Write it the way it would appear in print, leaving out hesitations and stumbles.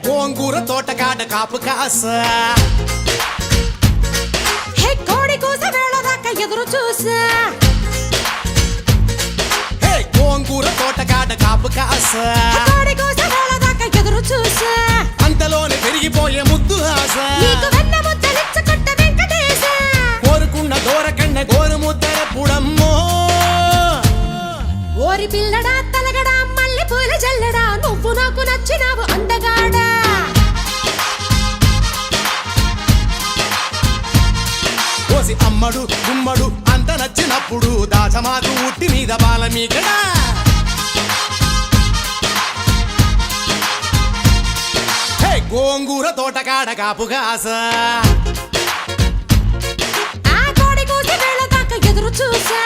గోంగూర తోటకాడ కాపు కాస కోడి కూస వేళ దాకా ఎదురు చూసా గోంగూర తోటకాడ కాపు కాస కోడి కూస వేళ దాకా ఎదురు చూసా అంతలోనే పెరిగిపోయే ముద్దు ఆశ నీకు వెన్న ముద్దలిచ్చుకుంట వెంకటేశ కోరుకున్న దూరకన్న గోరు ముద్దర పుడమ్మో ఓరి పిల్లడా తలగడా మల్లె పూల జల్లడా నువ్వు నాకు నచ్చినావు అందగాడా కోసి అమ్మడు గుమ్మడు అంత నచ్చినప్పుడు దాచమాకు ఉట్టి మీద బాల మీకడా గోంగూర తోటకాడ కాపు కాస ఆ కోడి కూసి వేళ దాకా ఎదురు చూసా